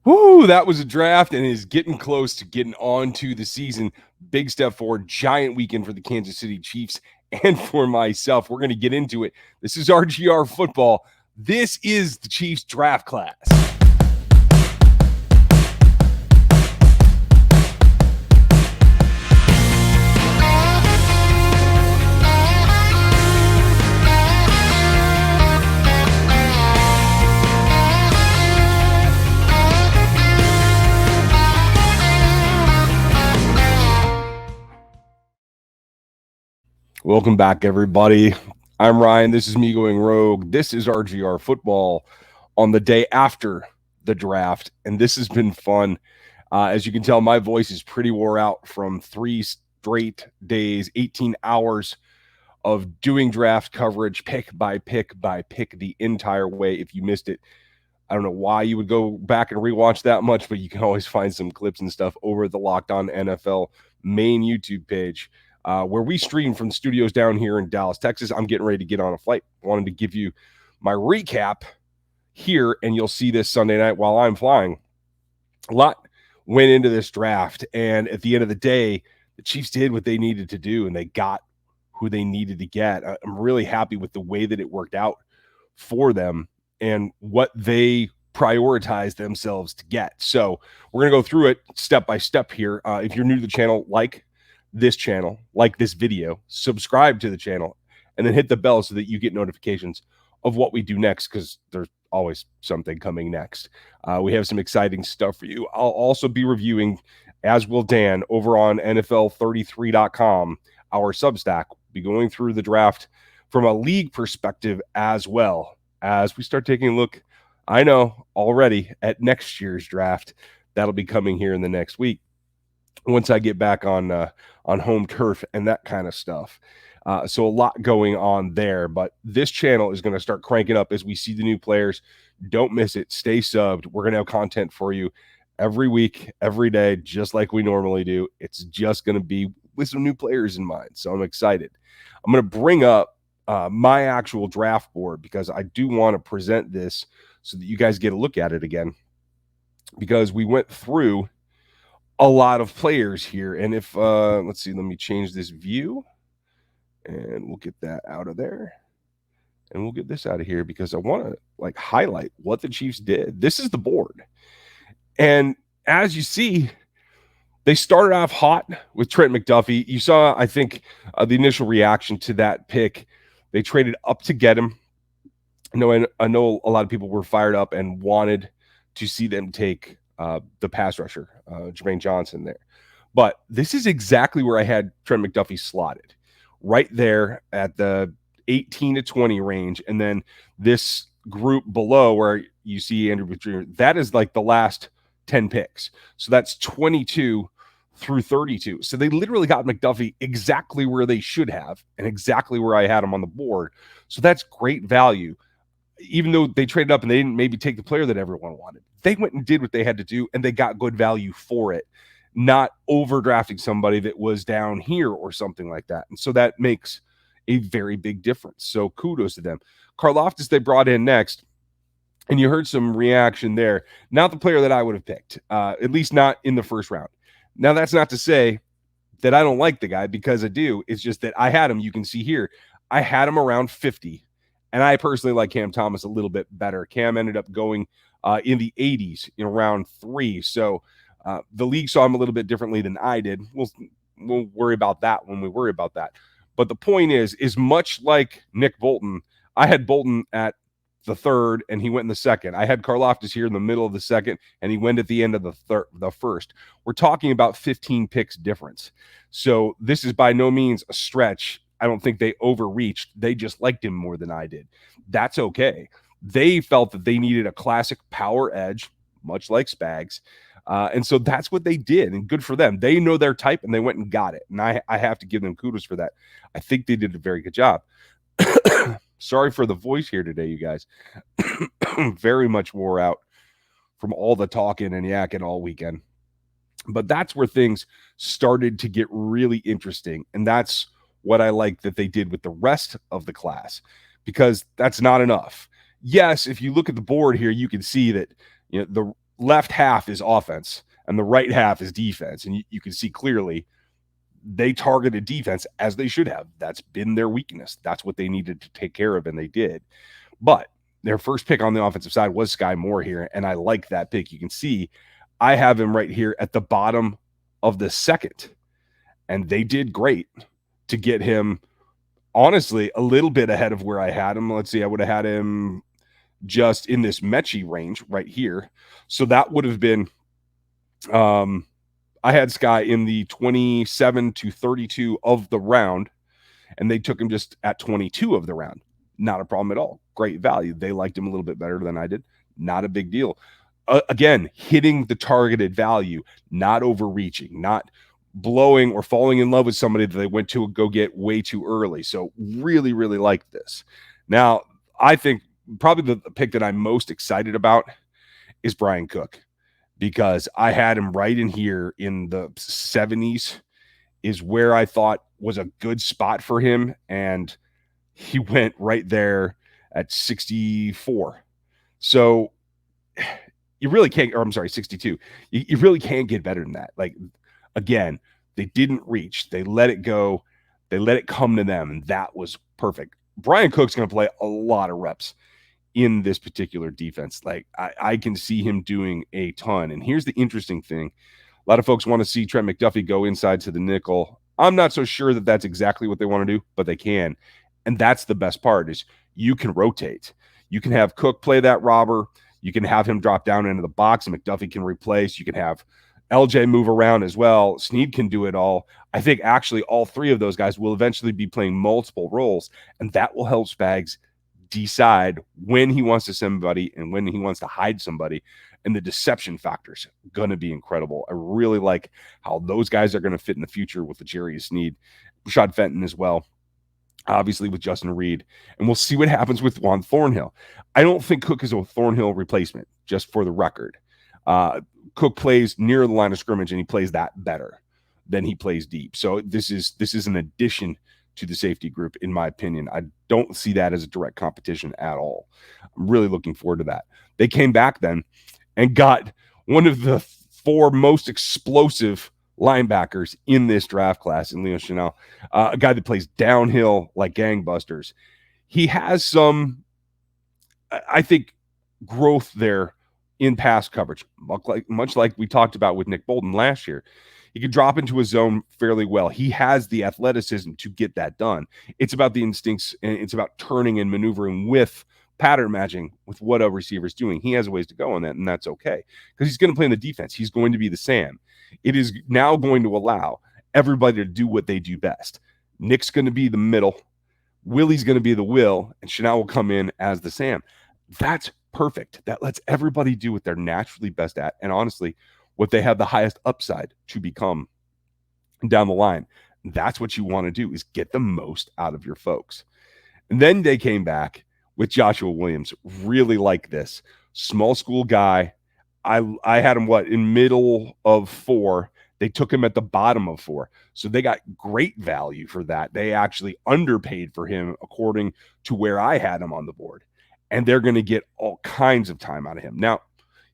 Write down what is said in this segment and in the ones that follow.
Whoo, that was a draft and is getting close to getting on to the season. Big step forward, giant weekend for the Kansas City Chiefs and for myself. We're going to get into it. This is RGR football. This is the Chiefs draft class. Welcome back, everybody. I'm Ryan. This is me going rogue. This is RGR football on the day after the draft, and this has been fun. As you can tell, my voice is pretty wore out from 3 straight days, 18 hours of doing draft coverage, pick by pick by pick, the entire way. If you missed it, I don't know why you would go back and rewatch that much, but you can always find some clips and stuff over the Locked On NFL main YouTube page. Where we stream from the studios down here in Dallas, Texas. I'm getting ready to get on a flight. Wanted to give you my recap here, and you'll see this Sunday night while I'm flying. A lot went into this draft, and at the end of the day, the Chiefs did what they needed to do, and they got who they needed to get. I'm really happy with the way that it worked out for them and what they prioritized themselves to get. So we're going to go through it step by step here. If you're new to the channel, like this channel, like this video, subscribe to the channel, and then hit the bell so that you get notifications of what we do next, because there's always something coming next. We have some exciting stuff for you. I'll also be reviewing, as will Dan, over on NFL33.com, our Substack. We'll be going through the draft from a league perspective as well, as we start taking a look, I know already, at next year's draft. That'll be coming here in the next week, once I get back on home turf and that kind of stuff. So a lot going on there, but this channel is going to start cranking up as we see the new players. Don't miss it. Stay subbed. We're going to have content for you every week, every day, just like we normally do. It's just going to be with some new players in mind. So I'm excited. I'm going to bring up my actual draft board, because I do want to present this so that you guys get a look at it again, because we went through a lot of players here. And if let's see, let me change this view, and we'll get that out of there, and we'll get this out of here, because I want to highlight what the Chiefs did. This is the board, and as you see, they started off hot with Trent McDuffie. You saw, I think, the initial reaction to that pick. They traded up to get him. I know a lot of people were fired up and wanted to see them take the pass rusher, Jermaine Johnson there. But this is exactly where I had Trent McDuffie slotted, right there at the 18 to 20 range. And then this group below where you see Andrew Booth Jr., that is like the last 10 picks. So that's 22 through 32. So they literally got McDuffie exactly where they should have, and exactly where I had him on the board. So that's great value. Even though they traded up and they didn't maybe take the player that everyone wanted, they went and did what they had to do, and they got good value for it, not overdrafting somebody that was down here or something like that. And so that makes a very big difference. So kudos to them. Karlaftis they brought in next, and you heard some reaction there. Not the player that I would have picked, at least not in the first round. Now, that's not to say that I don't like the guy, because I do. It's just that I had him, you can see here, I had him around 50. And I personally like Cam Thomas a little bit better. Cam ended up going in the 80s in round 3. So the league saw him a little bit differently than I did. We'll worry about that when we worry about that. But the point is much like Nick Bolton, I had Bolton at the 3rd and he went in the 2nd. I had Karlaftis here in the middle of the 2nd, and he went at the end of the 1st. We're talking about 15 picks difference. So this is by no means a stretch. I don't think they overreached. They just liked him more than I did. That's okay. They felt that they needed a classic power edge, much like Spags. And so that's what they did, and good for them. They know their type, and they went and got it. And I have to give them kudos for that. I think they did a very good job. Sorry for the voice here today, you guys. Very much wore out from all the talking and yakking all weekend. But that's where things started to get really interesting. And that's what I like that they did with the rest of the class, because that's not enough. Yes, if you look at the board here, you can see that, you know, the left half is offense and the right half is defense. And you can see clearly they targeted defense as they should have. That's been their weakness. That's what they needed to take care of, and they did. But their first pick on the offensive side was Sky Moore here, and I like that pick. You can see I have him right here at the bottom of the second, and they did great to get him, honestly, a little bit ahead of where I had him. Let's see, I would have had him just in this Mechie range right here. So that would have been, I had Sky in the 27 to 32 of the round, and they took him just at 22 of the round. Not a problem at all. Great value. They liked him a little bit better than I did. Not a big deal. Again, hitting the targeted value, not overreaching, not blowing or falling in love with somebody that they went to go get way too early. So really, really like this. Now, I think probably the pick that I'm most excited about is Brian Cook, because I had him right in here in the 70s is where I thought was a good spot for him. And he went right there at 64. So you really can't, or I'm sorry, 62. You really can't get better than that. Like, again, they didn't reach. They let it go. They let it come to them, and that was perfect. Brian Cook's going to play a lot of reps in this particular defense. Like, I can see him doing a ton. And here's the interesting thing. A lot of folks want to see Trent McDuffie go inside to the nickel. I'm not so sure that that's exactly what they want to do, but they can. And that's the best part is you can rotate. You can have Cook play that robber. You can have him drop down into the box and McDuffie can replace. You can have LJ move around as well. Snead can do it all. I think actually all three of those guys will eventually be playing multiple roles, and that will help Spags decide when he wants to send somebody and when he wants to hide somebody. And the deception factor's going to be incredible. I really like how those guys are going to fit in the future with the Jerry Snead, Rashad Fenton as well, obviously with Justin Reed. And we'll see what happens with Juan Thornhill. I don't think Cook is a Thornhill replacement, just for the record. Cook plays near the line of scrimmage, and he plays that better than he plays deep. So this is an addition to the safety group, in my opinion. I don't see that as a direct competition at all. I'm really looking forward to that. They came back then and got one of the four most explosive linebackers in this draft class in Leo Chenal, a guy that plays downhill like gangbusters. He has some, I think, growth there in pass coverage, much like we talked about with Nick Bolton last year. He could drop into a zone fairly well. He has the athleticism to get that done. It's about the instincts, and it's about turning and maneuvering with pattern matching with what a receiver's doing. He has a ways to go on that, and that's okay, because he's going to play in the defense. He's going to be the Sam. It is now going to allow everybody to do what they do best. Nick's going to be the middle. Willie's going to be the Will, and Chenal will come in as the Sam. That's perfect. That lets everybody do what they're naturally best at, and honestly, what they have the highest upside to become down the line. That's what you want to do, is get the most out of your folks. And then they came back with Joshua Williams. Really like this. Small school guy. I had him, in middle of 4. They took him at the bottom of 4. So they got great value for that. They actually underpaid for him according to where I had him on the board. And they're going to get all kinds of time out of him. Now,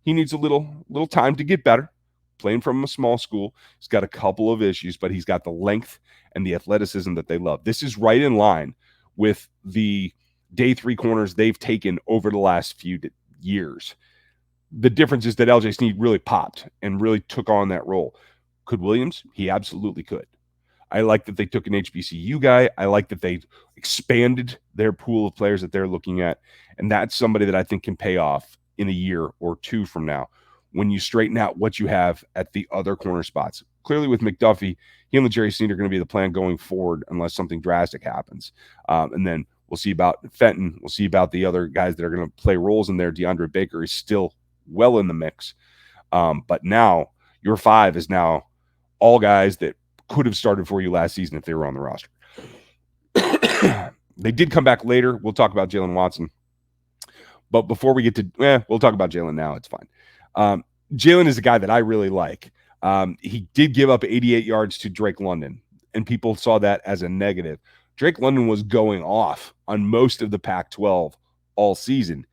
he needs a little time to get better. Playing from a small school, he's got a couple of issues, but he's got the length and the athleticism that they love. This is right in line with the day 3 corners they've taken over the last few years. The difference is that LJ Snead really popped and really took on that role. Could Williams? He absolutely could. I like that they took an HBCU guy. I like that they expanded their pool of players that they're looking at. And that's somebody that I think can pay off in a year or 2 from now, when you straighten out what you have at the other corner spots. Clearly with McDuffie, he and Jerry Snead are going to be the plan going forward unless something drastic happens. And then we'll see about Fenton. We'll see about the other guys that are going to play roles in there. DeAndre Baker is still well in the mix. But now your 5 is now all guys that could have started for you last season if they were on the roster. They did come back later. We'll talk about Jalen Watson. But before we get to, we'll talk about Jalen now. It's fine. Jalen is a guy that I really like. He did give up 88 yards to Drake London, and people saw that as a negative. Drake London was going off on most of the Pac-12 all season.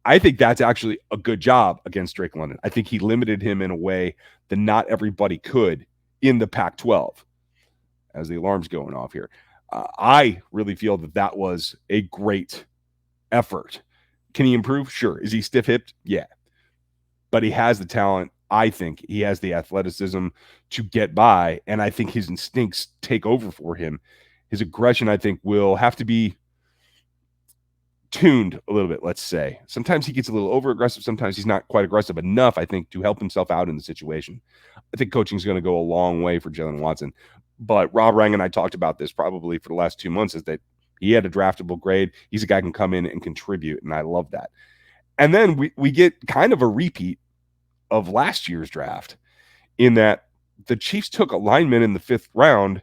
I think that's actually a good job against Drake London. I think he limited him in a way that not everybody could in the Pac-12. As the alarm's going off here, I really feel that that was a great effort. Can he improve? Sure. Is he stiff-hipped? Yeah. But he has the talent. I think he has the athleticism to get by, and I think his instincts take over for him. His aggression, I think, will have to be tuned a little bit, let's say. Sometimes he gets a little over aggressive. Sometimes he's not quite aggressive enough, I think, to help himself out in the situation. I think coaching is going to go a long way for Jalen Watson. But Rob Rang and I talked about this probably for the last 2 months, is that he had a draftable grade. He's a guy who can come in and contribute, and I love that. And then we get kind of a repeat of last year's draft in that the Chiefs took a lineman in the 5th round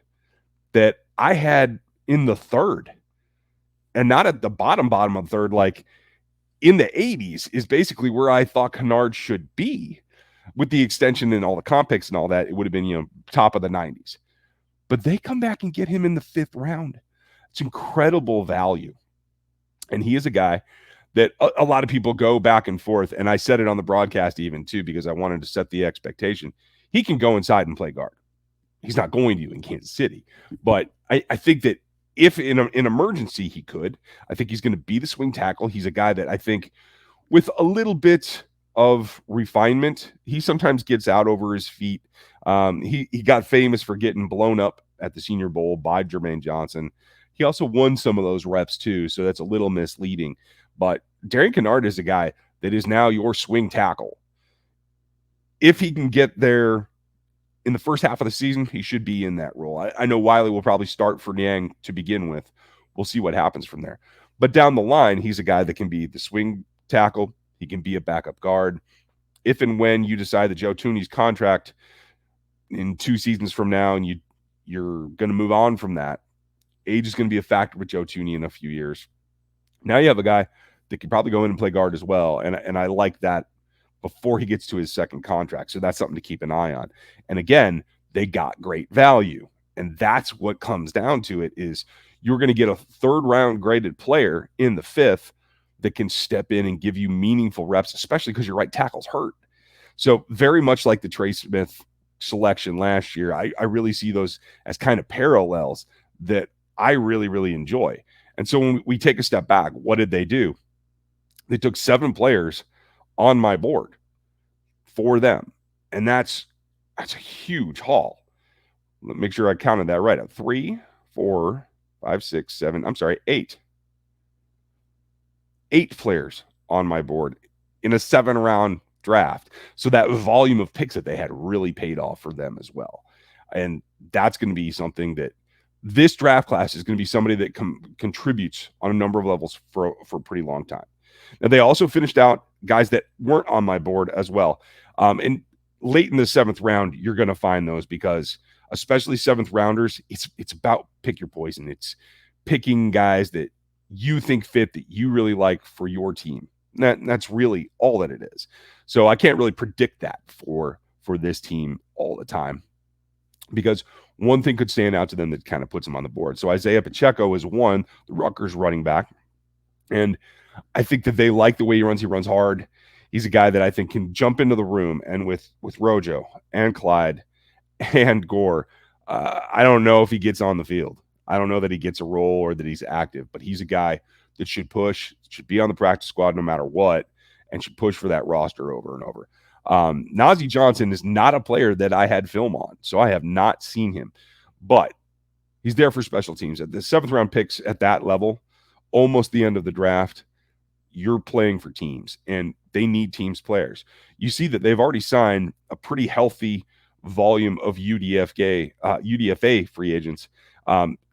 that I had in the 3rd. And not at the bottom of third, like in the 80s is basically where I thought Kennard should be. With the extension and all the comp picks and all that, it would have been, top of the 90s. But they come back and get him in the 5th round. It's incredible value. And he is a guy that a lot of people go back and forth. And I said it on the broadcast even too, because I wanted to set the expectation. He can go inside and play guard. He's not going to in Kansas City. But I think that if in an emergency he could, I think he's going to be the swing tackle. He's a guy that I think with a little bit of refinement, he sometimes gets out over his feet. He got famous for getting blown up at the Senior Bowl by Jermaine Johnson. He also won some of those reps too, so that's a little misleading. But Darian Kennard is a guy that is now your swing tackle. If he can get there in the first half of the season, he should be in that role. I know Wiley will probably start for Niang to begin with. We'll see what happens from there. But down the line, he's a guy that can be the swing tackle. He can be a backup guard. If and when you decide that Joe Thuney's contract in 2 seasons from now and you're going to move on from that, age is going to be a factor with Joe Thuney in a few years. Now you have a guy that could probably go in and play guard as well. And I like that before he gets to his 2nd contract. So that's something to keep an eye on. And again, they got great value. And that's what comes down to it, is you're going to get a 3rd round graded player in the 5th that can step in and give you meaningful reps, especially because your right tackle's hurt. So very much like the Trey Smith selection last year, I really see those as kind of parallels that I really, really enjoy. And so when we take a step back, what did they do? They took 7 players on my board for them. And that's a huge haul. Let me make sure I counted that right. 3, 4, 5, 6, 7. I'm sorry, 8. 8 players on my board in a 7-round draft. So that volume of picks that they had really paid off for them as well. And that's going to be something that this draft class is going to be somebody that contributes on a number of levels for a pretty long time. Now, they also finished out guys that weren't on my board as well. And late in the 7th round, you're going to find those, because especially 7th rounders, it's about pick your poison. It's picking guys that you think fit, that you really like for your team. That's really all that it is. So I can't really predict that for this team all the time, because one thing could stand out to them that kind of puts them on the board. So Isaiah Pacheco is one, the Rutgers running back. And I think that they like the way he runs. He runs hard. He's a guy that I think can jump into the room. And with Rojo and Clyde and Gore, I don't know if he gets on the field. I don't know that he gets a role or that he's active, but he's a guy that should push, should be on the practice squad no matter what, and should push for that roster over and over. Najee Johnson is not a player that I had film on, so I have not seen him. But he's there for special teams. At the 7th round picks at that level, almost the end of the draft, you're playing for teams, and they need teams players. You see that they've already signed a pretty healthy volume of UDFA free agents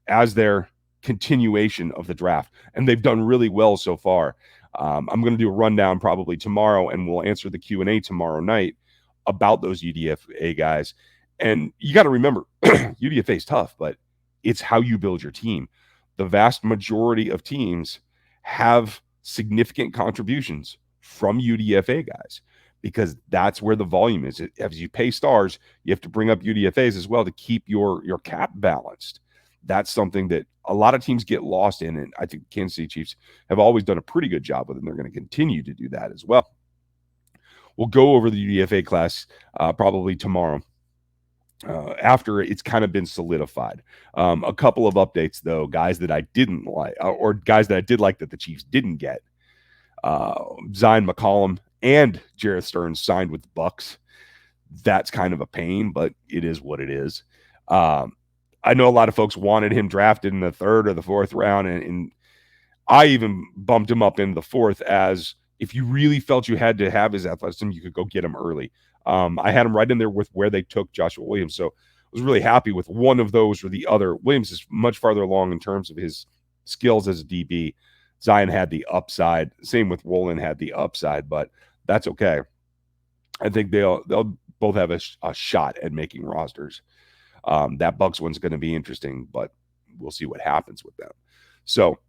as their continuation of the draft, and they've done really well so far. I'm going to do a rundown probably tomorrow, and we'll answer the Q&A tomorrow night about those UDFA guys. And you got to remember, UDFA is tough, but it's how you build your team. The vast majority of teams have significant contributions from UDFA guys, because that's where the volume is. As you pay stars, you have to bring up UDFAs as well to keep your cap balanced. That's something that a lot of teams get lost in, and I think Kansas City Chiefs have always done a pretty good job with it, and they're going to continue to do that as well. We'll go over the UDFA class probably tomorrow after it's kind of been solidified. A couple of updates, though, guys that I didn't like, or guys that I did like that the Chiefs didn't get. Zion McCollum and Jarrett Stearns signed with the Bucks. That's kind of a pain, but it is what it is. I know a lot of folks wanted him drafted in the 3rd or the 4th round, and I even bumped him up in the 4th as if you really felt you had to have his athleticism, you could go get him early. I had him right in there with where they took Joshua Williams, so I was really happy with one of those or the other. Williams is much farther along in terms of his skills as a DB. Zion had the upside. Same with Roland had the upside, but that's okay. I think they'll both have a shot at making rosters. That Bucks one's going to be interesting, but we'll see what happens with them. So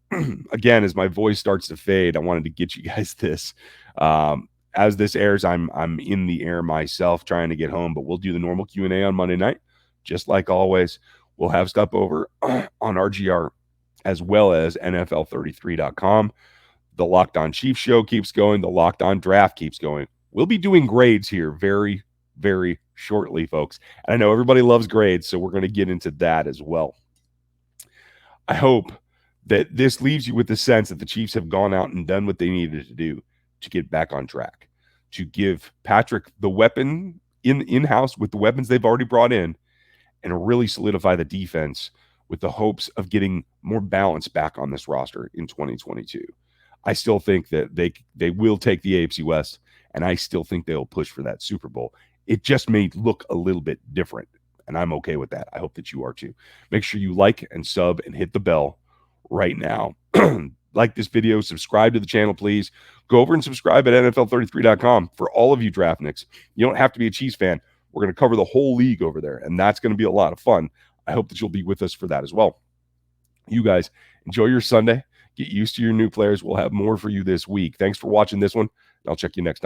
again, as my voice starts to fade, I wanted to get you guys this. As this airs, I'm in the air myself trying to get home, but we'll do the normal Q&A on Monday night, just like always. We'll have stuff over on RGR as well as NFL33.com. The Locked On Chiefs show keeps going. The Locked On Draft keeps going. We'll be doing grades here very, very shortly, folks. And I know everybody loves grades, so we're going to get into that as well. I hope that this leaves you with the sense that the Chiefs have gone out and done what they needed to do to get back on track, to give Patrick the weapon in-house with the weapons they've already brought in, and really solidify the defense with the hopes of getting more balance back on this roster in 2022. I still think that they will take the AFC West, and I still think they'll push for that Super Bowl. It just may look a little bit different, and I'm okay with that. I hope that you are too. Make sure you like and sub and hit the bell right now. Like this video, subscribe to the channel, please. Go over and subscribe at NFL33.com for all of you draftnicks. You don't have to be a Chiefs fan. We're going to cover the whole league over there, and that's going to be a lot of fun. I hope that you'll be with us for that as well. You guys, enjoy your Sunday. Get used to your new players. We'll have more for you this week. Thanks for watching this one. I'll check you next time.